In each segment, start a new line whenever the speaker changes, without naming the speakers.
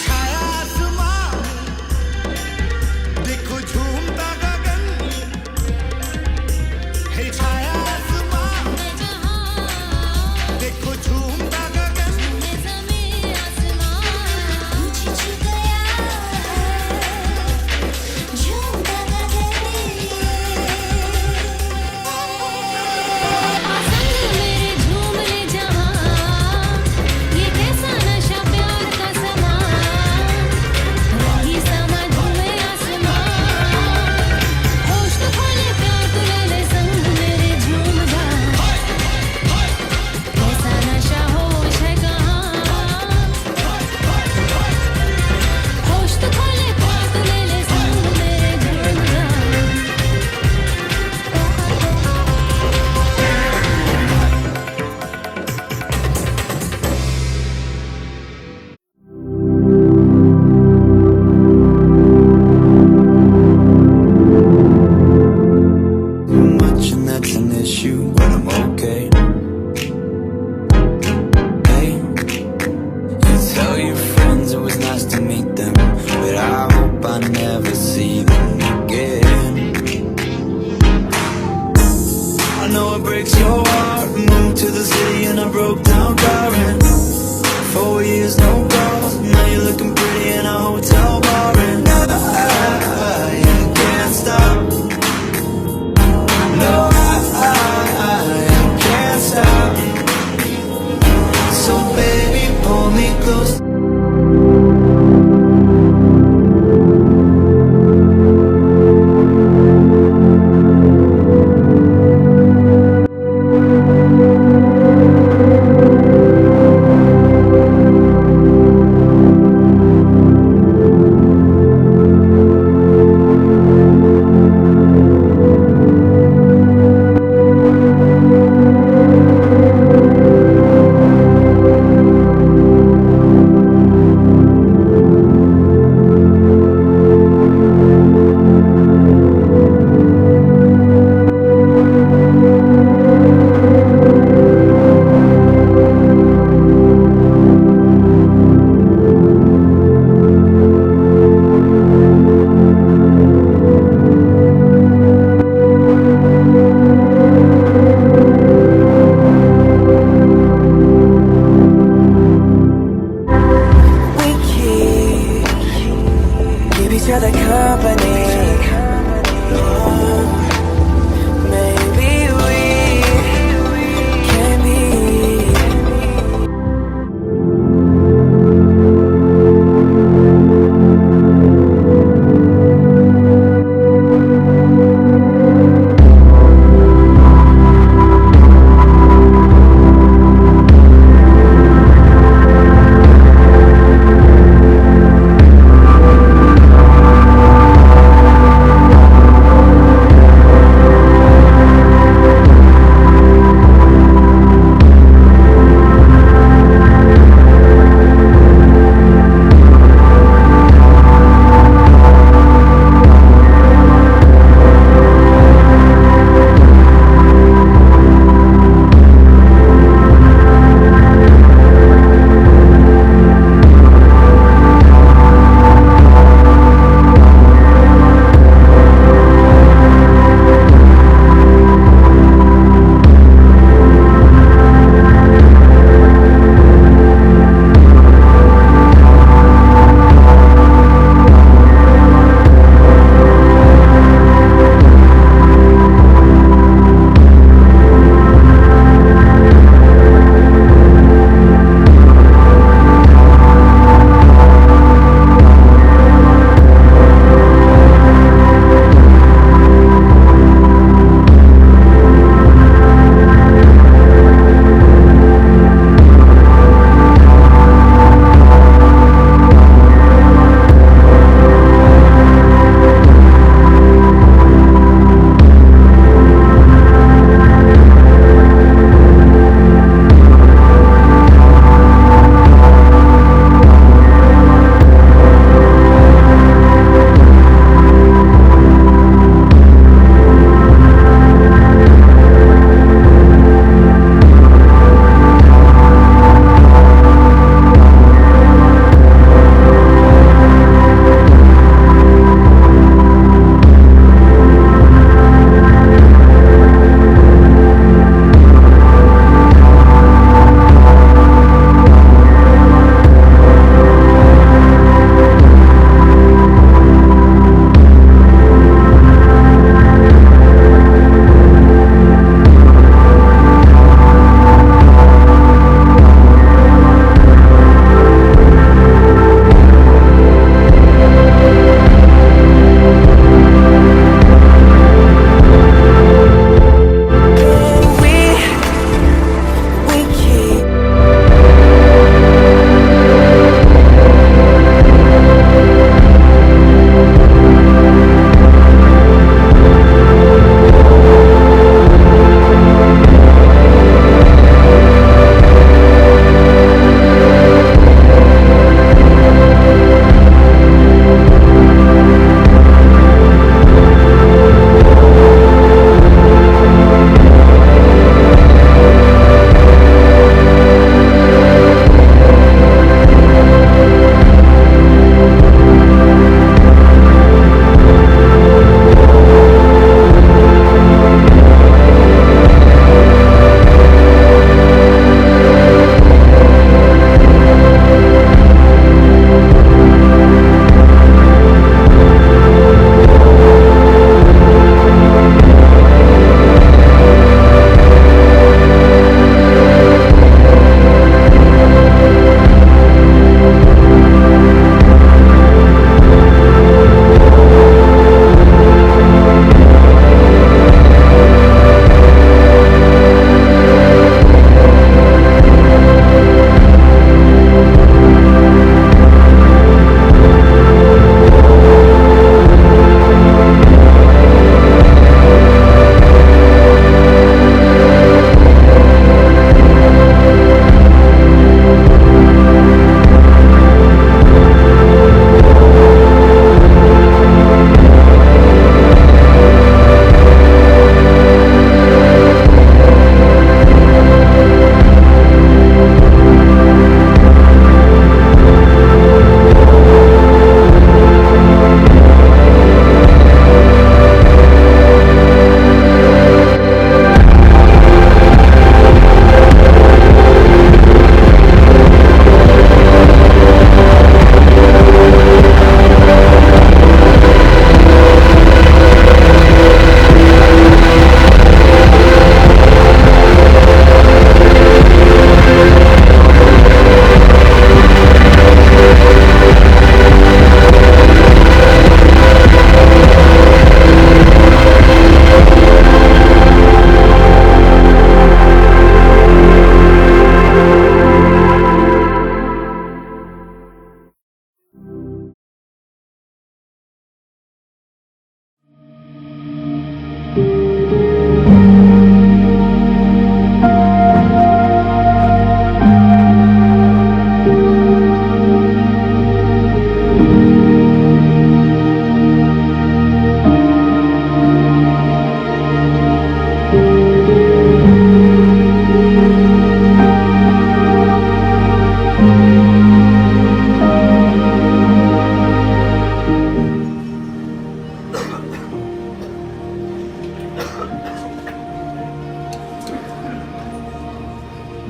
छाया आसमां, देखो झूमता गगन है। छाया आसमां, देखो झूमता गगन।
Much and that's an issue, but I'm okay. Hey, you tell your friends it was nice to meet them, but I hope I never see them again. I know it breaks your heart. Moved to the city and I broke down crying. 4 years, no calls. Now you're looking pretty in a hotel bar, and I can't stop. No, I can't stop. So baby, pull me close.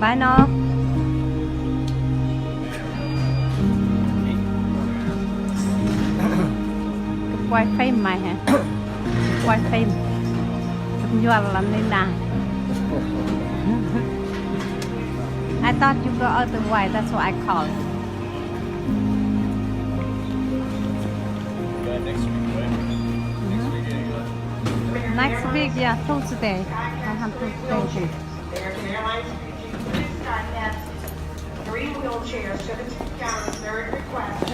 Bye nó. Quay phim mày hả? Quay phim. Chúng doa là nên nào. I thought you go out the way, that's what I called. Next week, yeah, Tuesday. I have Tuesday.
There's an airline contact 3 wheelchairs to the counter, third request.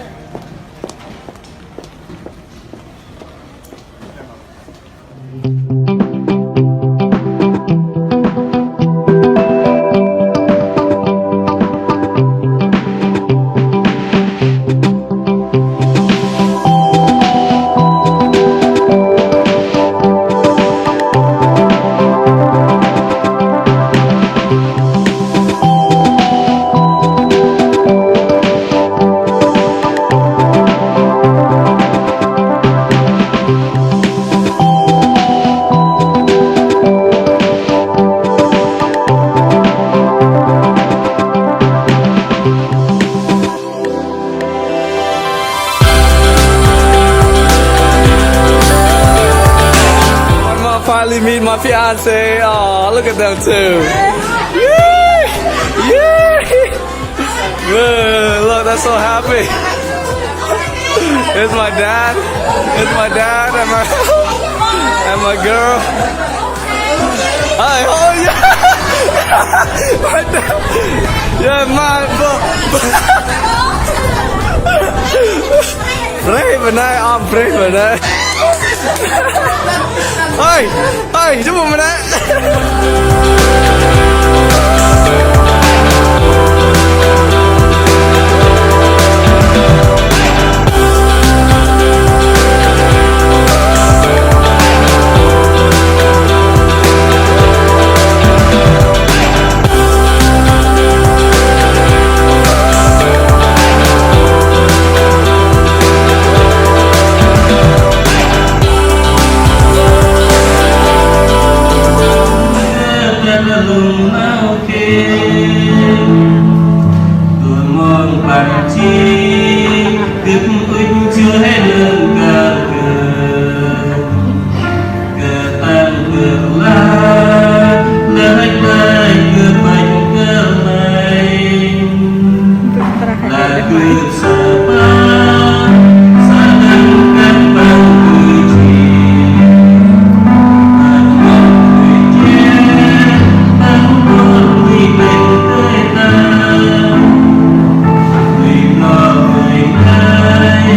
Finally meet my fiance. Oh, look at them two. Yay! Yay! Look, they're so happy. It's my dad. It's my dad and my girl. Hi, oh yeah. My dad. Yeah, my brave and I'm brave and Ơi, ơi, giúp mình đấy.
Hãy subscribe cho kênh Ghiền Mì Gõ để không bỏ lỡ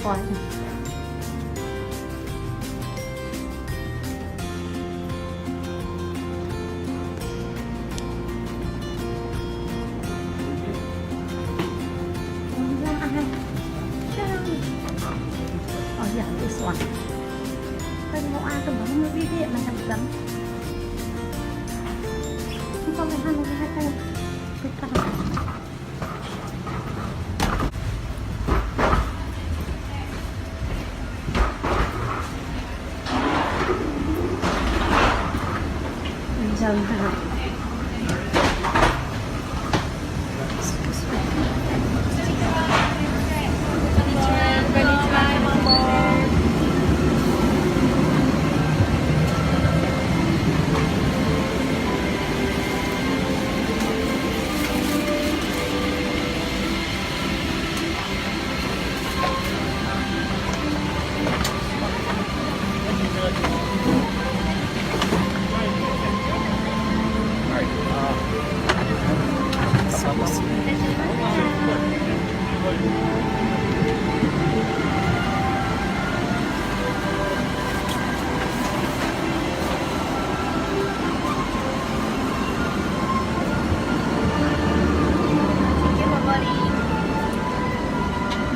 ปล่อยอย่าไปสวนเป็นโมอาตัวมันไม่ดีมันทำซ้ำไม่ต้องไปทำอะไรให้กันไปตลาดจังค่ะ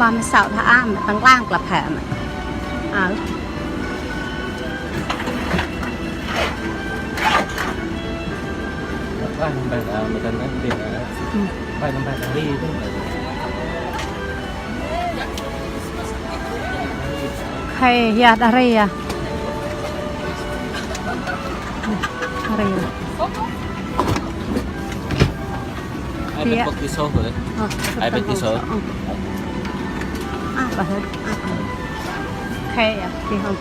บอมเสาท่าอ้ามตั้งล่างกลับแผลมันเอา
ไปทำแบบมันจะนั่นเดี๋ยวนะไปทำแบบรีบด้วย
ใครอยากอะไรอ่ะอะไรอ่ะ
ai bên bậc số rồi ai bên số
bà hết khay à thì không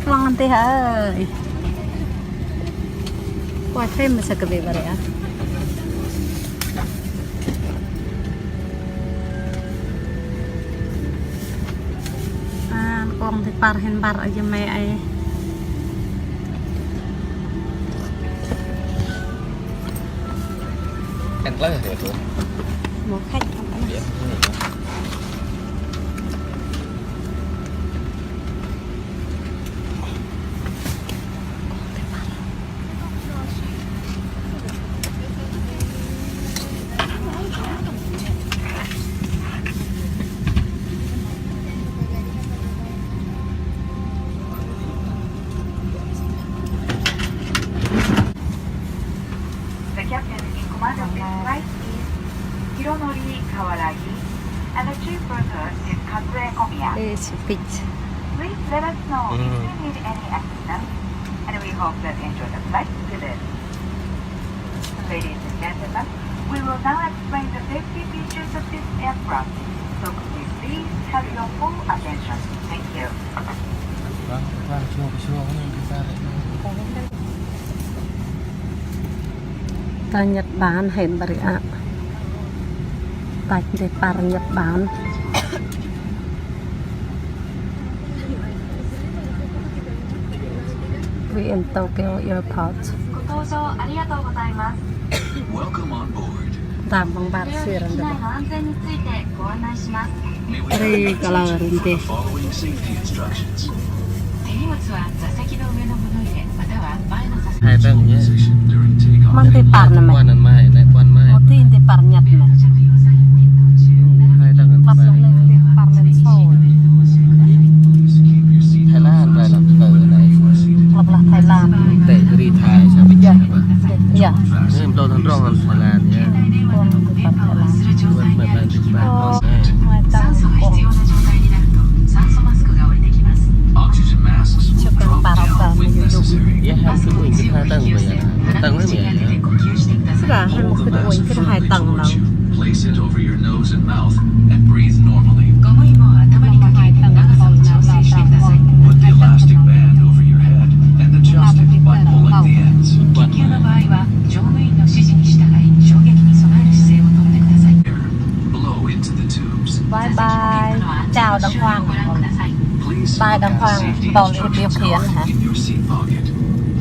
con thì ơi qua thêm mà sao cái gì vậy ạ con thì par hen bar ở trong mẹ ấy
ăn lấy rồi thôi
một khách không phải
The captain in command of this flight is Hironori Kawaragi, and the chief producer is Kazue Komiya.
it's big
Please let us know if you need any assistance, and we hope that you enjoy the flight today. Ladies and gentlemen, we will now explain the safety features of this aircraft, so could we please have your full attention? Thank you.
vâng chua cái này ra đấy
ta Nhật Bản hẹn bari ạ tại để par Nhật Bản we in Tokyo airport
ご搭乗ありがとうございます。
Welcome on board.
tạm bằng bạc xưa rồi
機内の安全についてご案内します。
đây kalau rente
Following safety instructions.
手荷物は座席の上のものへ、または前の座席
hai tầng nhé
Position during takeoff.
mang te par na
quan
mai
ăn mai này quan mai
một tin te par Nhật mà
着用されていた途中
hai tầng ăn
bắt
mai
lên te par lên sau
Please keep your seat
Thái Lan vài làm từ này
lập là Thái Lan
tệ đi Thái sao bây giờ mà
dạ
nên tôi thằng rong ăn Thái Lan nhé
con te par Thái Lan
する状態
mà
で
bạn thích bạn
hai
酸
tầng
素が
con
必要な状態になると酸素マスクが降りてきます。
Oxygen masks will
Chụp
drop
vào
down
vào
when
mình dùng.
necessary.
yeah hai cái mình cái hai tầng vậy à tầng đấy
口に当て
nhỉ
て呼吸してください。
là hai một cái đuôi cái hai tầng nào
Place it over your nose and mouth and breathe normally.
ゴム紐を頭にかけ長さを調整してください。
Put the elastic band over your head and adjust it by pulling the ends.
緊急の場合は乗務員の指示に従い衝撃に備える姿勢をとってください。
Blow into the tubes.
bye bye chào đàng hoàng
Please
Bye,
have
đàng hoàng.
safety
Còn
instructions
điều khiển hả?
marked in your seat pocket.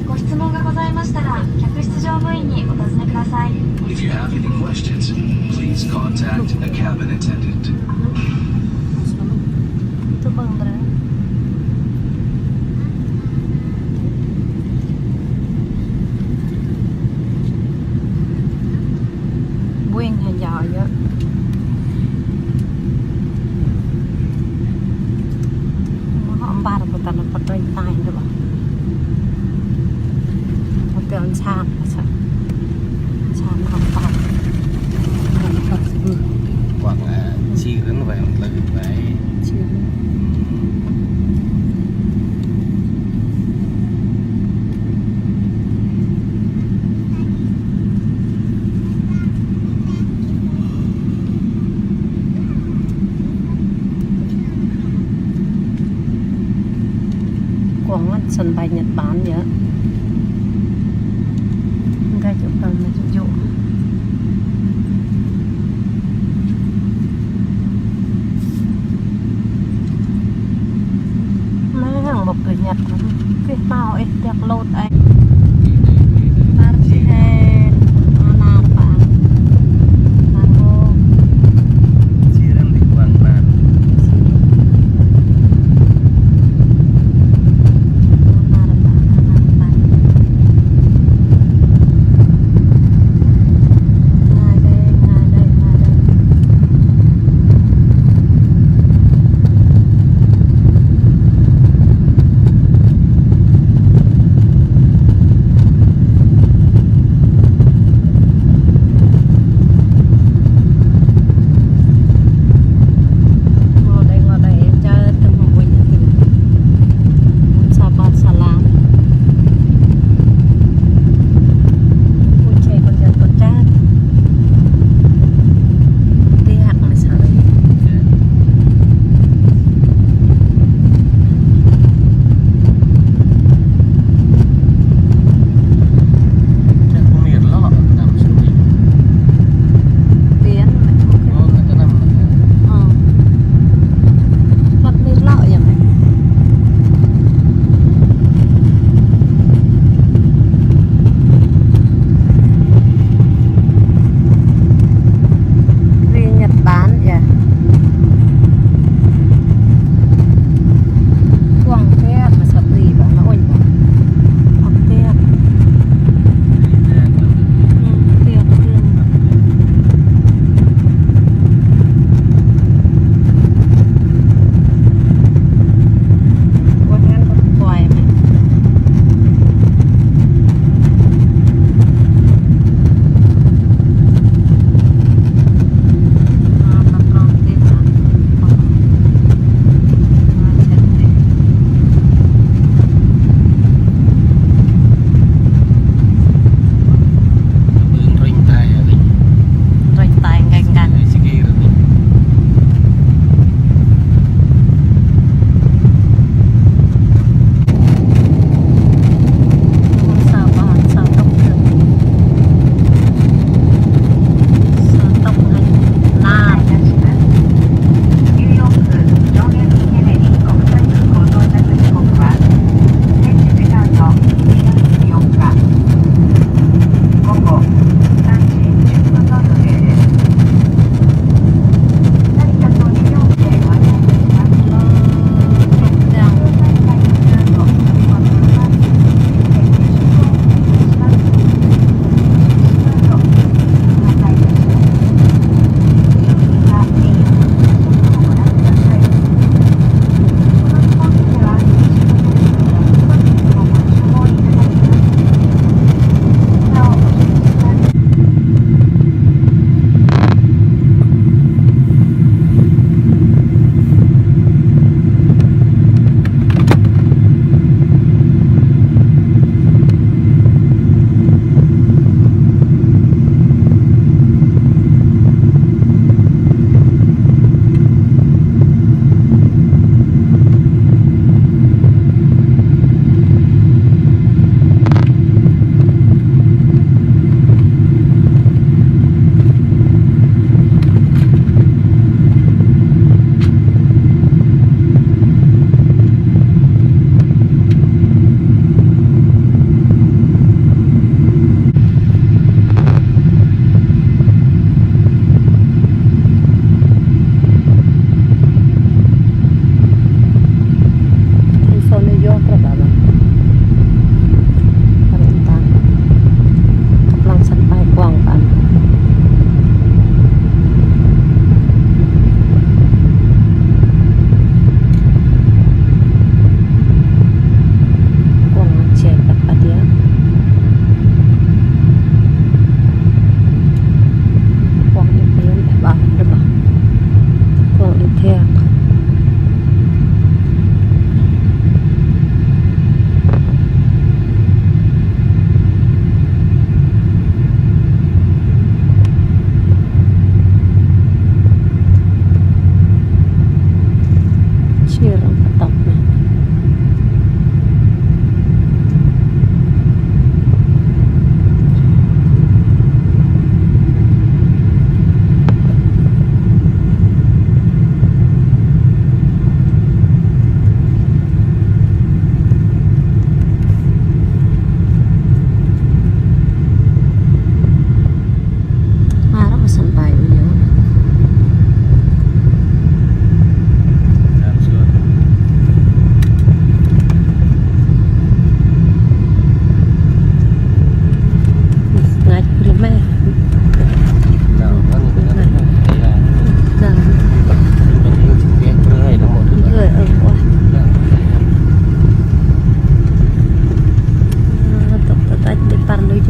ご質問がございましたら客室乗務員にお尋ねください。
If you have any questions, please
Please contact a cabin attendant.
Tôi bưng rồi. Buông hay giỏi vậy. Họ ba được một tầng là bắt tay tay rồi bà. Nó tiền chạm sao? Chạm học tập.
Hoặc là chi đến vậy là phải quảng ngắt sân bay Nhật Bản vậy. Cái chỗ phần là chỗ một người Nhật cái bao ấy đẹp lột ấy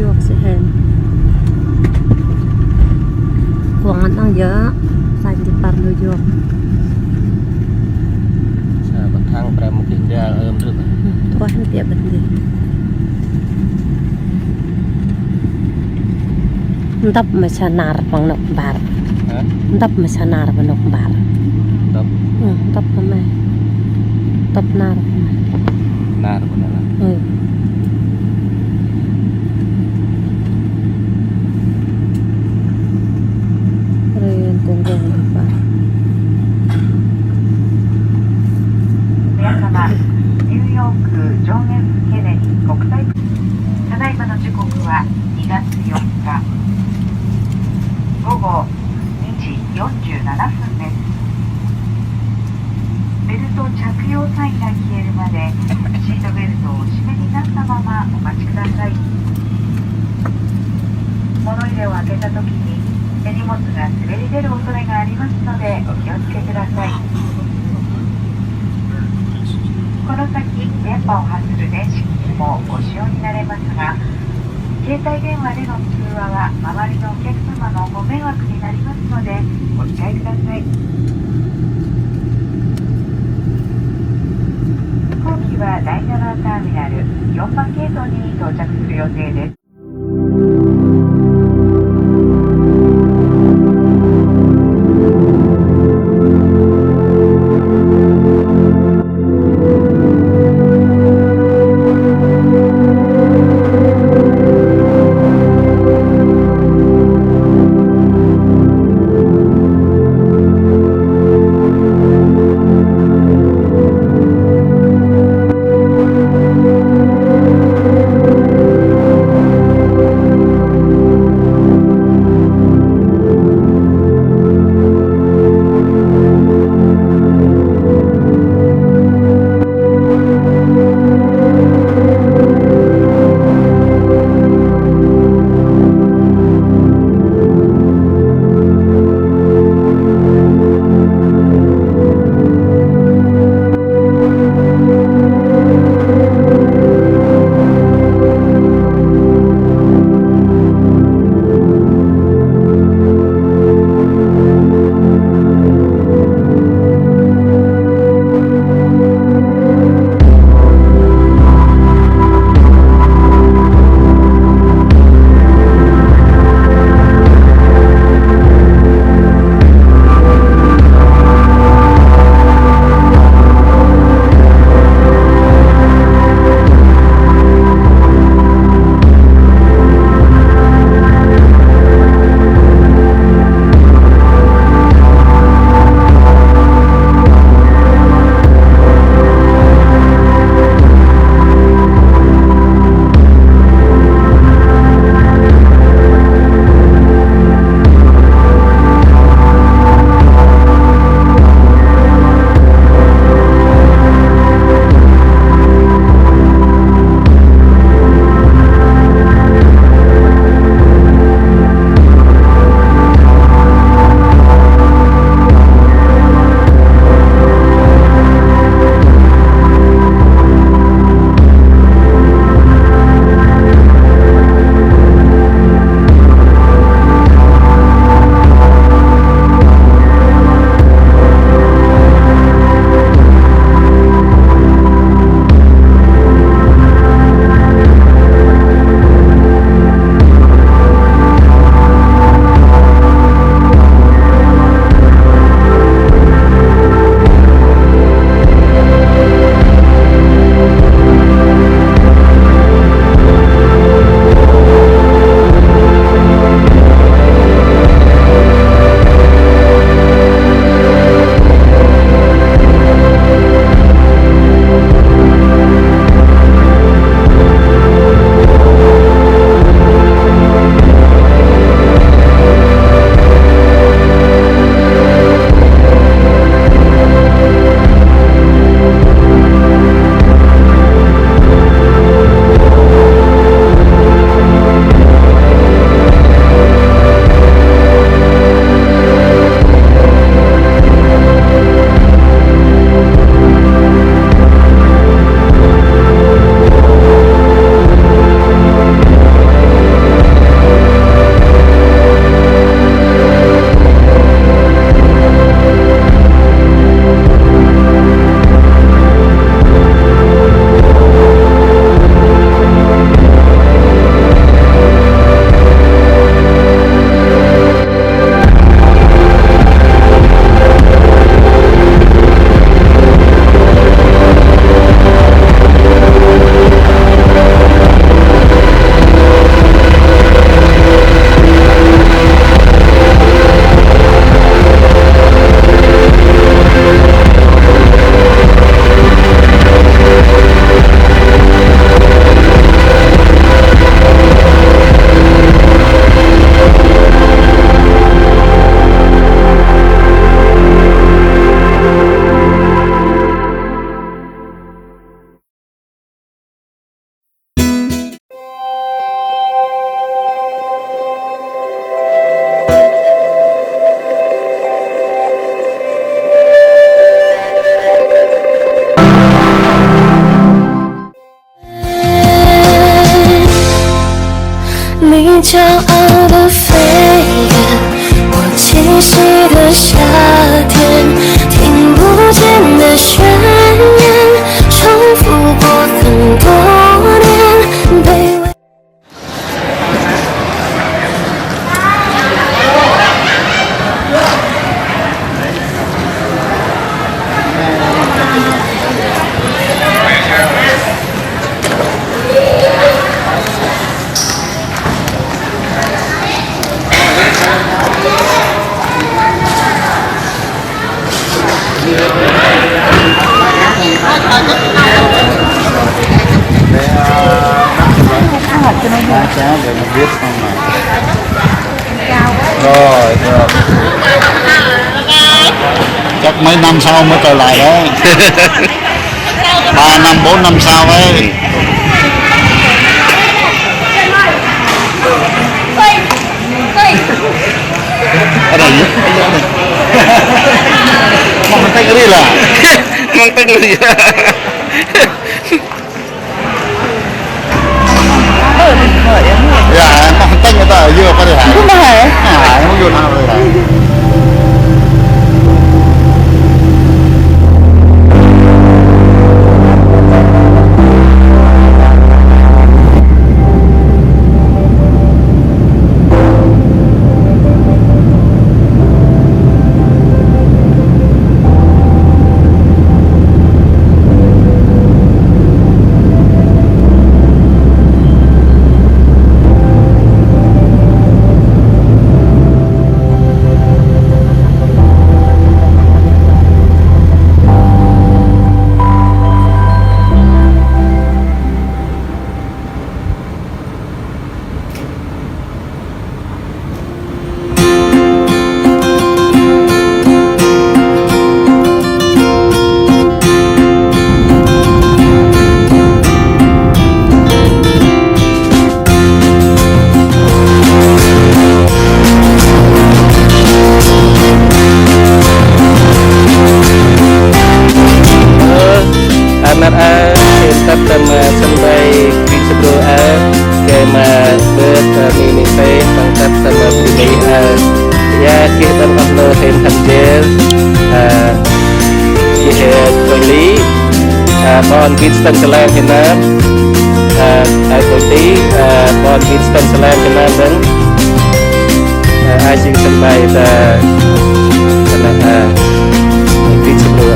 York sih hen. Ruangan ang ya, saya di Par New York.
Bậc thang phải một cái ôm được.
Thôi hắn tiệm bật đi. Đắp mà xa nار bằng nọc bạc.
Hả?
Đắp mà xa nار bằng nọc bạc.
Đắp.
Đắp cái này. Đắp nar.
Nar của nó là.
Keren gonggong bạc.
皆様、ニューヨークジョン F ケネディ国際ただいまの時刻は2月4日午後2時47分です。ベルト着用サインが消えるまでシートベルトをお締めになったままお待ちください。物入れを開けた時に手荷物が滑り出る恐れがありますのでお気をつけください。この先電波を発する電子機器もご使用になれますが、携帯電話での通話は周りのお客様のご迷惑になりますのでご理解ください。飛行機は第7ターミナル4番ゲートに到着する予定です。
你骄傲的飞远，我栖息的夏天，听不见的宣言，重复过很多年，卑微。
Rồi, được. Chắc mấy năm sau mới trở lại đấy. 3 năm, 4 năm sau ấy. Ở đây nhé. Mà mình tay cái đi là. Mang tay cái gì? Dạ, mang tay người ta ở dưới có thể hại. Không hại. Hại, không vô nào rồi hại. Bon Winston Salam Việt Nam ai cuối tí Bon Winston Salam Việt Nam đến ai xin sân bay là Winston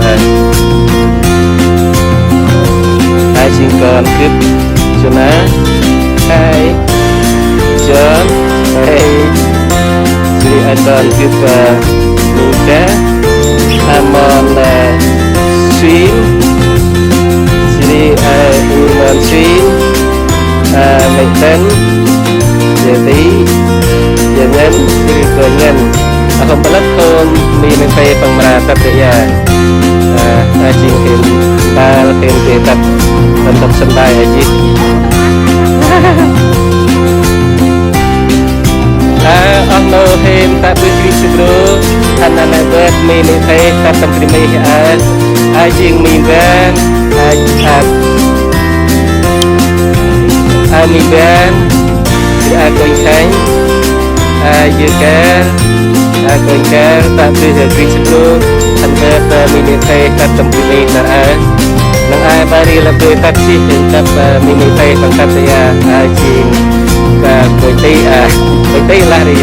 ai xin còn cướp cho nó ai John ai jadi ai còn cướp Luka Amon Swim Uman Swin Mệnh Tấn Giờ tí Giờ ngân Siri Cơ Ngân Không có lất khôn Mi nâng phê bằng mà tập để à ai chinh thêm ba thêm để tập Tân tập sân bay ai chinh ông nô thêm tập với Chris Bro Anh là bớt Mi nâng phê tập tâm phim mê ai chinh Mi Van ai mi ban ai coi khánh ai dư cá ai coi cá ta đưa về Cristo anh ta mini thay tập trong mini là ai nang ai bari là tôi tập chi tập mini thay bằng tập ya ai chi và coi tí là đi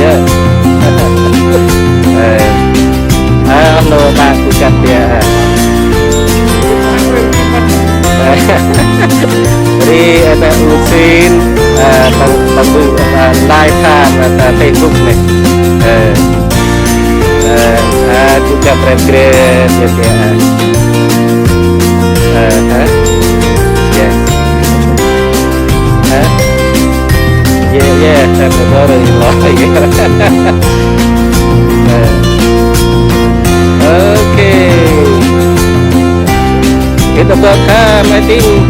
ông nô ba của cắt ya đi usin bằng live time Facebook này cũng gặp keren ya kayak yeah saya baru okay kita bakal meeting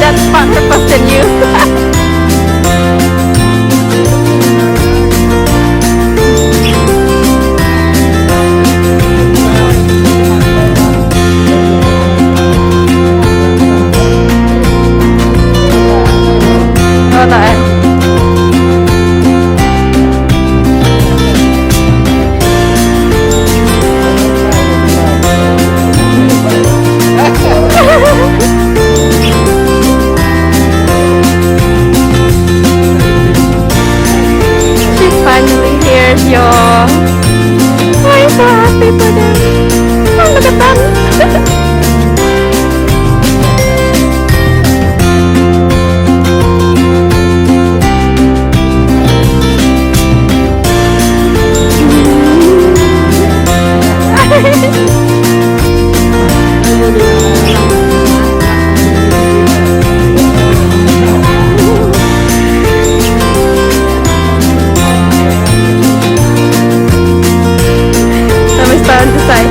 That's fun to question you. Oh, no. She finally hears your. Oh, I'm so happy for them. Oh, look at them. Let me start to say.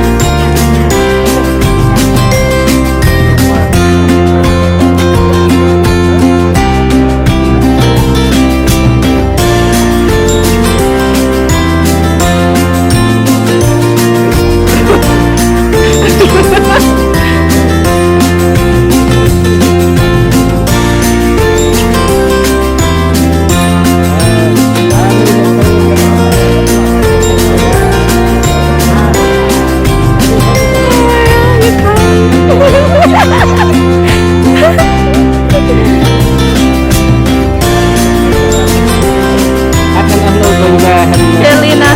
Jelena.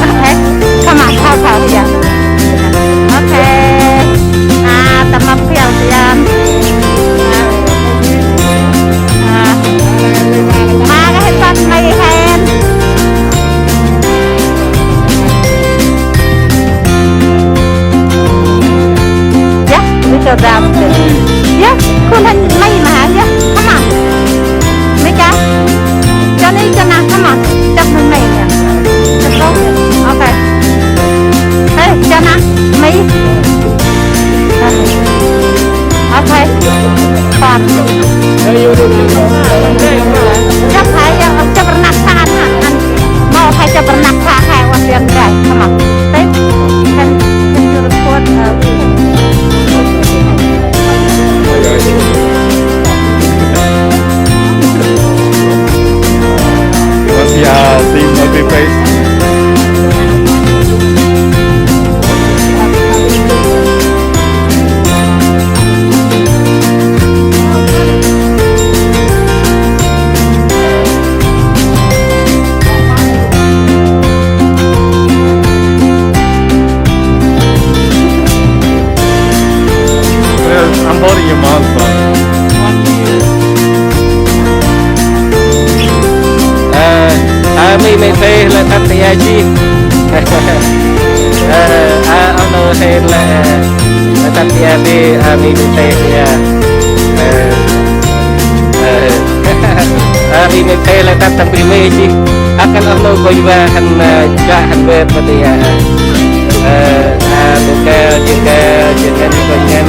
Okay. Come on, help out here. Okay. Tầm ấp phiền tiền. Mà cái hết tắt mày hèn. Yeah, little down there. Yeah, con hình mày mà hả? Yeah, come on. Mấy cái. Cho nên cho nàng come on. Chấp mình mày nè. Chấp tốt. Ok. Hey, cho nàng. Mày. Ok. Còn. Chấp hay chấp bernat saan anh. Mau hay chấp bernat saan hay quan điểm đây. Come on. Tiếp. Can you report?
Masih asim ugly face. Well, I'm holding your mom's phone.
Mi phê là thật thì ai chi ông nội phê là thật thì ai mi phê thì mi phê là thật tầm mê chi akan ông nội coi vào hành trả hành về mà thì buka juga jangan banyak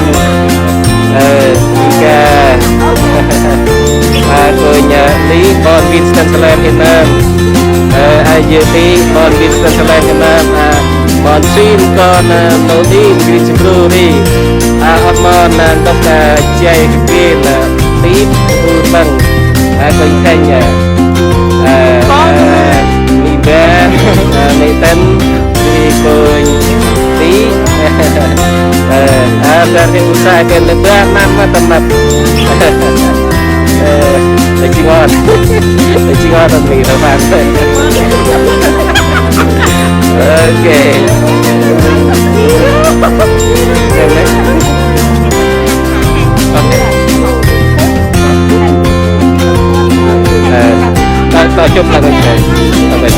jika punya lý con Winston Salam Việt Nam IGP con Winston Salam Việt Nam con xin con nấu đi Green Brewery ông con đọc chạy kia là tí bằng con thanh mi bé mi tân mi con tí dari usaha ke lebar nama tempat Cingon Cingon nih teman oke tak cukup lagi sampai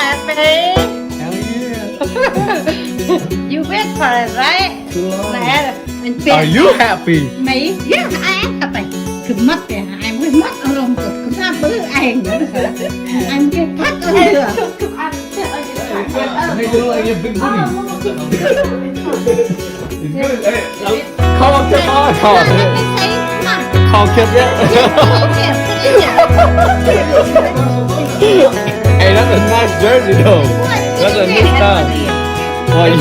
happy?
Hell yeah.
You wait for it, right? Nè, anh
Are you happy?
Mỹ, yeah, I am happy. Cứ mất thì ai mới mất ở rồng cực, cứ ra bữa anh nữa hả? Anh kia cắt ở đây à?
Make it look like you're big booty. It's good. Hey, call Kip on. Call Kip yet? Hey, that's a nice jersey though. That's a new style. Why you?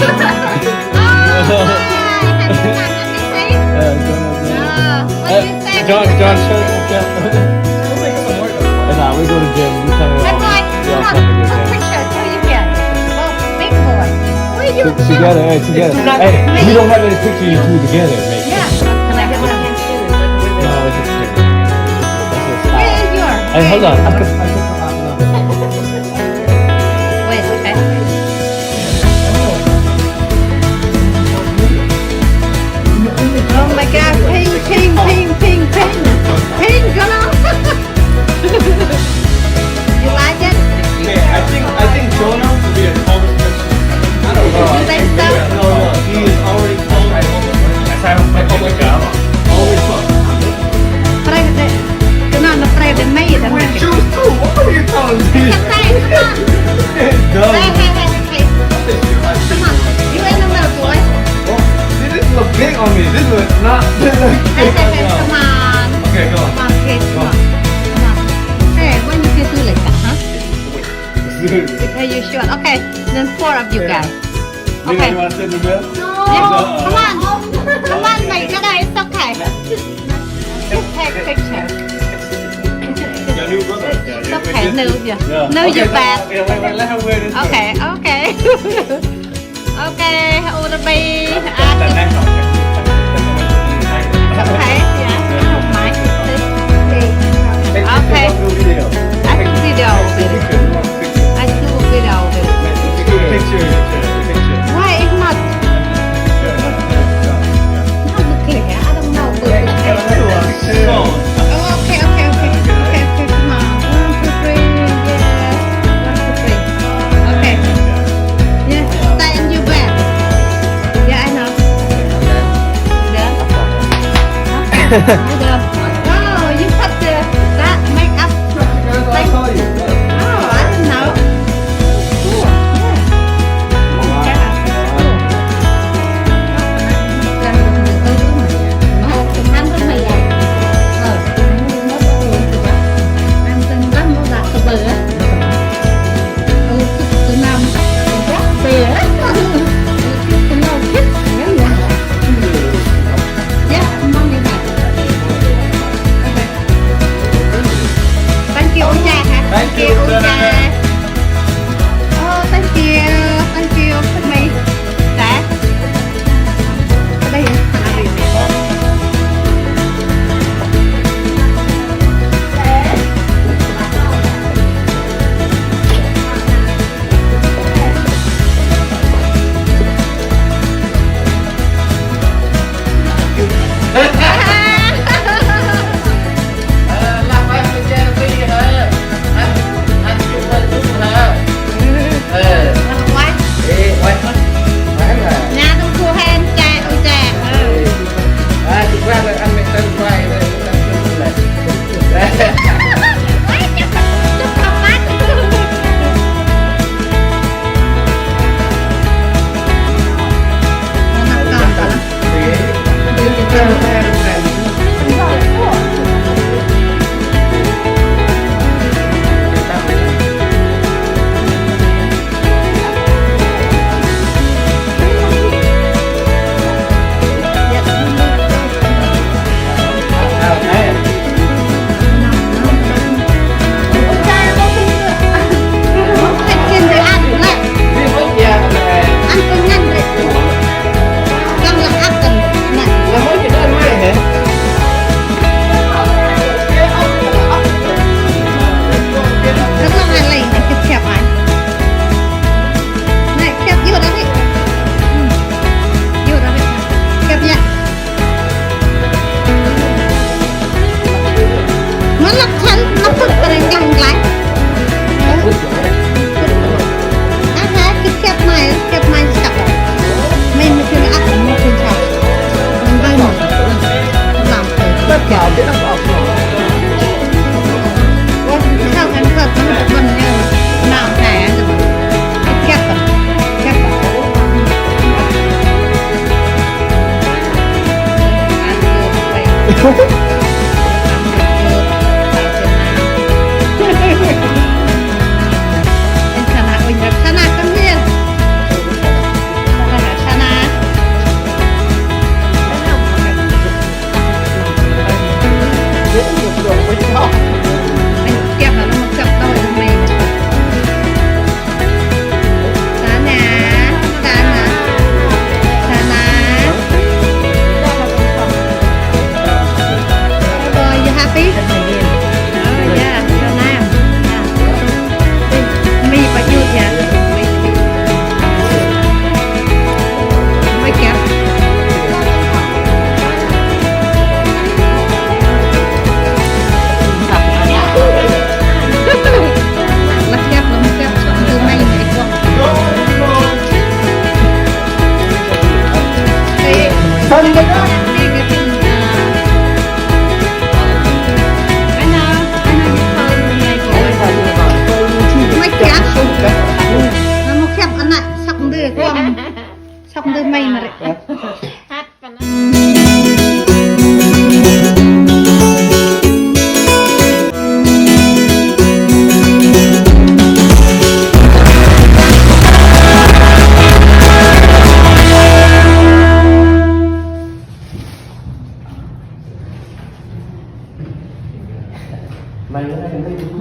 John, show them Kip. Nah, we go to gym. We come here. Together, hey, together. Hey, we don't have any picture you two together, mate. No, it's just picture. That's a style. Hey, hold on. I can
Wait, okay. Oh my God, ping, come on. You like it?
I think Jonah will be a tallest person. I don't know.
You think so?
No, he is already tall. That's how I'm like, oh my God. Always tall.
Cái nào nó phải đến mấy vậy đó?
Choose two. What are you telling me? Dumb.
Come on, you ain't no little boy.
Oh, see, this look big on me. This look not. This look big on me.
Come on.
Okay, go on.
Come on, kid, come on. Hey, when you feel too like that, huh? Because you're short. Okay, then 4 of you guys. Okay.
You want to sit in the middle?
Yeah, come on. Come on, mate. It's okay. Just take a picture.
Your new brother.
It's okay. No, yeah.
Yeah.
No,
Okay,
you're bad.
Yeah, wait, let her wear this.
Okay, okay. Okay, Urabi.
The next one.
Okay, yeah. I don't mind. Okay. I do video with it. I do video with it.
Picture.
Why it's not? Not clear. I don't know. Oh, okay. Come on. 1, 2, 3. Yes. 1, 2, 3. Okay. Yes. Stay in your bed. Yeah, I know. You done? Oh, you put that makeup thing. Oh, I didn't know. Cool. Yeah.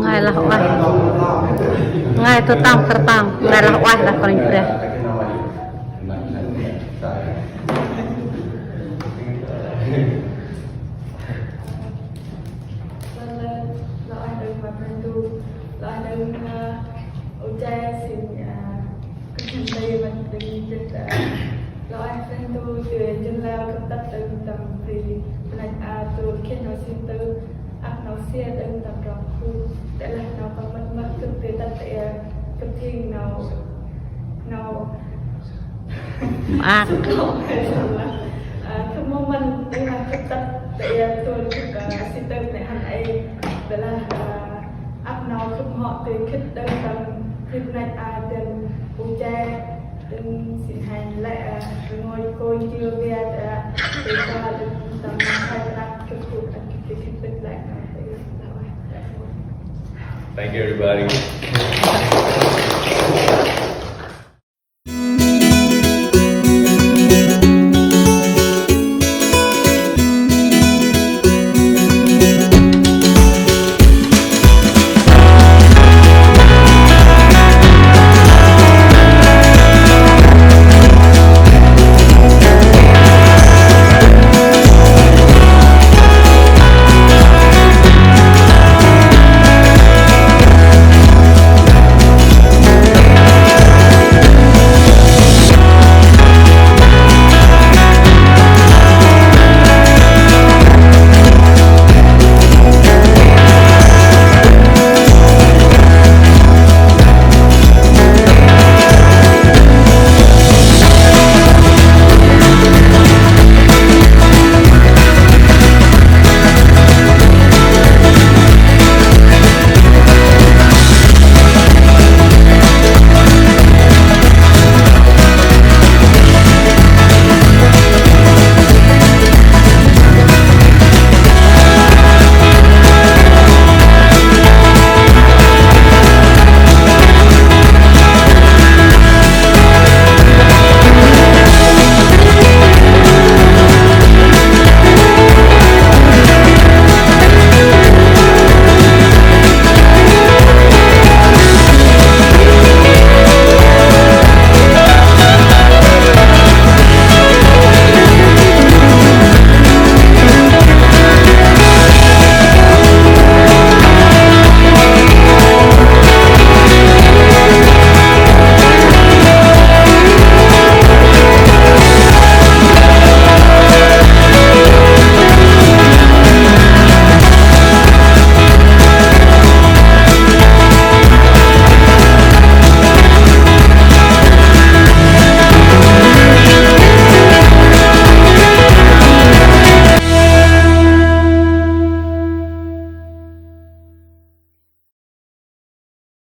ngay là oai ngay tôi tam ngay là oai là con pre
Rồi anh tôi truyền chân lao công tác từ tầm thì này tôi khi nó xin từ áp nó xe đến tầm rộng khu để là nó còn mất cực kỳ tất để cực thi nào không mong mình đây là cực tất để tôi xin từ này hành ấy để là áp nó không họ từ khích đến tầm thì này đến u cha đến xin hành lại ngồi coi chưa về để cho đến tầm hai năm cực cụ cực lại.
Thank you, everybody.